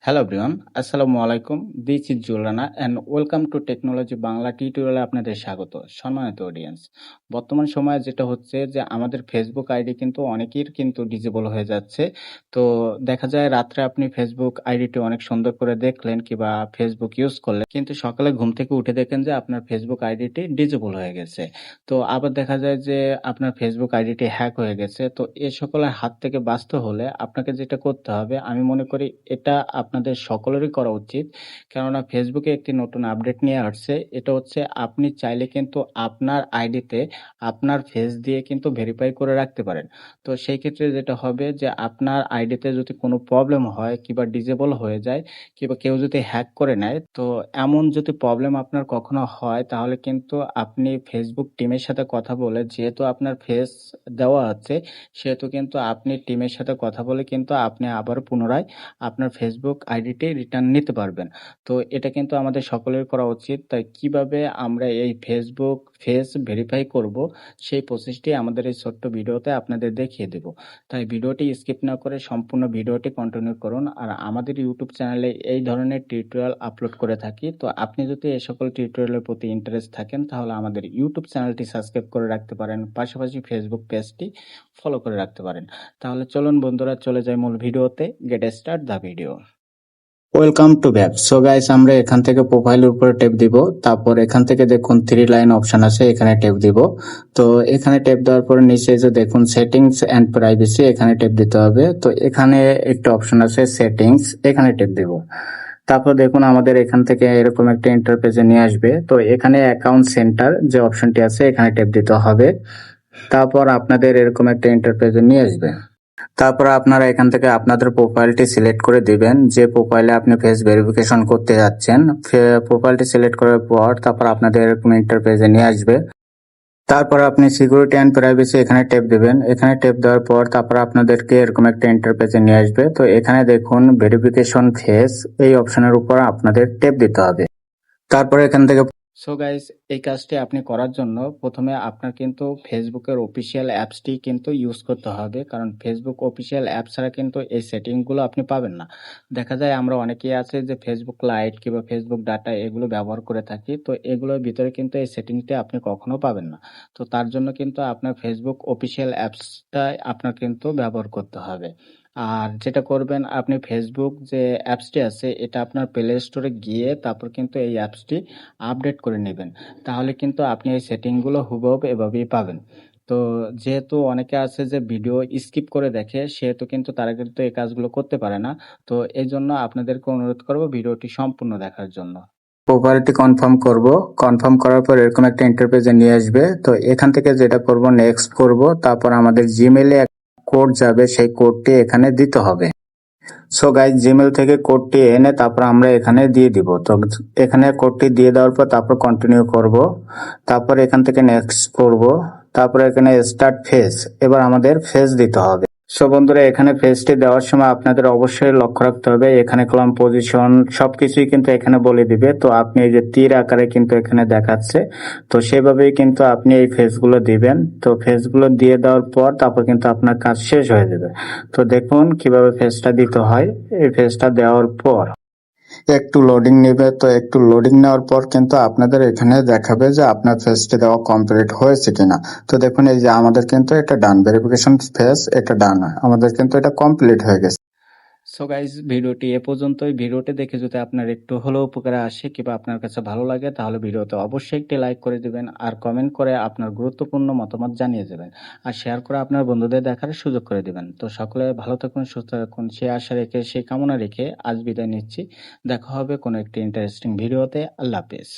Hello everyone, আসসালামু আলাইকুম। This is Julana and welcome to technology Bangla টিউটোরিয়ালে আপনাদের স্বাগত। সম্মানিত অডিয়েন্স, বর্তমান সময়ে যেটা হচ্ছে যে আমাদের ফেসবুক আইডি কিন্তু অনেকের কিন্তু ডিজেবল হয়ে যাচ্ছে। তো দেখা যায় রাত্রে আপনি ফেসবুক আইডিটি অনেক সুন্দর করে দেখলেন কিংবা ফেসবুক ইউজ করলেন, কিন্তু সকালে ঘুম থেকে উঠে দেখেন যে আপনার ফেসবুক আইডিটি ডিজেবল হয়ে গেছে। তো আবার দেখা যায় যে আপনার ফেসবুক আইডিটি হ্যাক হয়ে গেছে। তো এ সকলের হাত থেকে বাঁচতে হলে আপনাকে যেটা করতে হবে, আমি মনে করি এটা আপনাদের সকলেরই করা উচিত। কেননা ফেসবুকে একটি নতুন আপডেট নিয়ে আসছে। এটা হচ্ছে আপনি চাইলে কিন্তু আপনার আইডিতে আপনার ফেস দিয়ে কিন্তু ভেরিফাই করে রাখতে পারেন। তো সেই ক্ষেত্রে যেটা হবে যে আপনার আইডিতে যদি কোনো প্রবলেম হয় কিংবা ডিসেবল হয়ে যায় কিংবা কেউ যদি হ্যাক করে নেয়, তো এমন যদি প্রবলেম আপনার কখনো হয় তাহলে কিন্তু আপনি ফেসবুক টিমের সাথে কথা বলে, যেহেতু আপনার ফেস দেওয়া আছে সেহেতু কিন্তু আপনি টিমের সাথে কথা বলে কিন্তু আপনি আবার পুনরায় আপনার ফেসবুক আইডিটি রিটার্ন নিতে পারবেন। তো এটা কিন্তু আমাদের সকলের করা উচিত। তাই কিভাবে আমরা এই ফেসবুক ফেস ভেরিফাই করব, সেই প্রসেসটি আমাদের এই ছোট্ট ভিডিওতে আপনাদের দেখিয়ে দেব। তাই ভিডিওটি স্কিপ না করে সম্পূর্ণ ভিডিওটি কন্টিনিউ করুন। আর আমাদের ইউটিউব চ্যানেলে এই ধরনের টিউটোরিয়াল আপলোড করে থাকি। তো আপনি যদি এই সকল টিউটোরিয়ালের প্রতি ইন্টারেস্ট থাকেন তাহলে আমাদের ইউটিউব চ্যানেলটি সাবস্ক্রাইব করে রাখতে পারেন, পাশাপাশি ফেসবুক পেজটি ফলো করে রাখতে পারেন। তাহলে চলুন বন্ধুরা, চলে যাই মূল ভিডিওতে। Get start the video. Welcome to back. So guys, আমরা এখান থেকে প্রোফাইলের উপরে ট্যাপ দিব। তারপর এখান থেকে দেখুন 3 লাইন অপশন আছে, এখানে ট্যাপ দিব। তো এখানে ট্যাপ দেওয়ার পর নিচে যে দেখুন সেটিংস এন্ড প্রাইভেসি, এখানে ট্যাপ দিতে হবে। তো এখানে একটা অপশন আছে সেটিংস, এখানে ট্যাপ দিব। তারপর দেখুন আমাদের এখান থেকে এরকম একটা ইন্টারফেসে নিয়ে আসবে। তো এখানে অ্যাকাউন্ট সেন্টার যে অপশনটি আছে, এখানে ট্যাপ দিতে হবে। তারপর আপনাদের এরকম একটা ইন্টারফেসে নিয়ে আসবে। তারপর আপনারা এখান থেকে আপনাদের প্রোফাইলটি সিলেক্ট করে দিবেন, যে প্রোফাইলে আপনি ফেস ভেরিফিকেশন করতে যাচ্ছেন। প্রোফাইলটি সিলেক্ট করার পর তারপর আপনাদের এরকম ইন্টারফেসে নিয়ে আসবে। তারপর আপনি সিকিউরিটি অ্যান্ড প্রাইভেসি এখানে ট্যাপ দিবেন। এখানে ট্যাপ দেওয়ার পর তারপর আপনাদেরকে এরকম একটা ইন্টারফেসে নিয়ে আসবে। তো এখানে দেখুন ভেরিফিকেশন ফেস, এই অপশনের উপর আপনাদের ট্যাপ দিতে হবে। তারপরে এখান থেকে সো গাইস, এই কাজটি আপনি করার জন্য প্রথমে আপনার কিন্তু ফেসবুকের অফিসিয়াল অ্যাপসটি কিন্তু ইউজ করতে হবে, কারণ ফেসবুক অফিসিয়াল অ্যাপ ছাড়া কিন্তু এই সেটিংগুলো আপনি পাবেন না। দেখা যায় আমরা অনেকেই আছে যে ফেসবুক লাইট কিংবা ফেসবুক ডাটা এগুলো ব্যবহার করে থাকি, তো এগুলোর ভিতরে কিন্তু এই সেটিংটি আপনি কখনো পাবেন না। তো তার জন্য কিন্তু আপনার ফেসবুক অফিসিয়াল অ্যাপসটাই আপনার কিন্তু ব্যবহার করতে হবে। আর যেটা করবেন, আপনি ফেসবুক যে অ্যাপসটি আছে এটা আপনার প্লে স্টোরে গিয়ে তারপর কিন্তু এই অ্যাপসটি আপডেট করে নেবেন। তাহলে কিন্তু আপনি এই সেটিংগুলো হুবহু এভাবেই পাবেন। তো যেহেতু অনেকে আছে যে ভিডিও স্কিপ করে দেখে, সেহেতু কিন্তু তারা কিন্তু এই কাজগুলো করতে পারে না। তো এই জন্য আপনাদেরকে অনুরোধ করব ভিডিওটি সম্পূর্ণ দেখার জন্য। প্রোফাইলটি কনফার্ম করব। কনফার্ম করার পর এরকম একটা ইন্টারফেসে নিয়ে আসবে। তো এখান থেকে যেটা করব, নেক্সট করব। তারপর আমাদের জিমেইলে কোড যাবে, সেই কোডটি এখানে দিতে হবে। সো গাইজ, জিমেল থেকে কোডটি এনে তারপর আমরা এখানে দিয়ে দিব। তো এখানে কোডটি দিয়ে দেওয়ার পর তারপর কন্টিনিউ করব। তারপর এখান থেকে নেক্সট করব। তারপর এখানে স্টার্ট ফেস, এবার আমাদের ফেস দিতে হবে। সো বন্ধুরা, এখানে ফেসটি দেওয়ার সময় আপনাদের অবশ্যই লক্ষ্য রাখতে হবে, এখানে কলাম পজিশন সবকিছুই কিন্তু এখানে বলে দিবে। তো আপনি এই যে তীর আকারে কিন্তু এখানে দেখাচ্ছে, তো সেভাবেই কিন্তু আপনি এই ফেসগুলো দিবেন। তো ফেসগুলো দিয়ে দেওয়ার পর তারপর কিন্তু আপনার কাজ শেষ হয়ে যাবে। তো দেখুন কিভাবে ফেসটা দিতে হয়। এই ফেসটা দেওয়ার পর একটু লোডিং নেবে। তো একটু লোডিং নেওয়ার পর কিন্তু আপনাদের এখানে দেখাবে যে আপনার ফেসটি দেওয়া কমপ্লিট হয়েছে কিনা। তো দেখুন এই যে আমাদের কিন্তু এটা ডান, ভেরিফিকেশন ফেস এটা ডান, আমাদের কিন্তু এটা কমপ্লিট হয়ে গেছে। সো গাইজ, ভিডিওটি এ পর্যন্তই। ভিডিওটি দেখে যদি আপনার একটু হলেও উপকারে আসে কিংবা আপনার কাছে ভালো লাগে তাহলে ভিডিওতে অবশ্যই একটি লাইক করে দিবেন, আর কমেন্ট করে আপনার গুরুত্বপূর্ণ মতামত জানিয়ে দেবেন, আর শেয়ার করে আপনার বন্ধুদের দেখার সুযোগ করে দিবেন। তো সকলে ভালো থাকুন, সুস্থ থাকুন, সে আশা রেখে সেই কামনা রেখে আজ বিদায় নিচ্ছি। দেখা হবে কোনো একটি ইন্টারেস্টিং ভিডিওতে। আল্লাহ হাফেজ।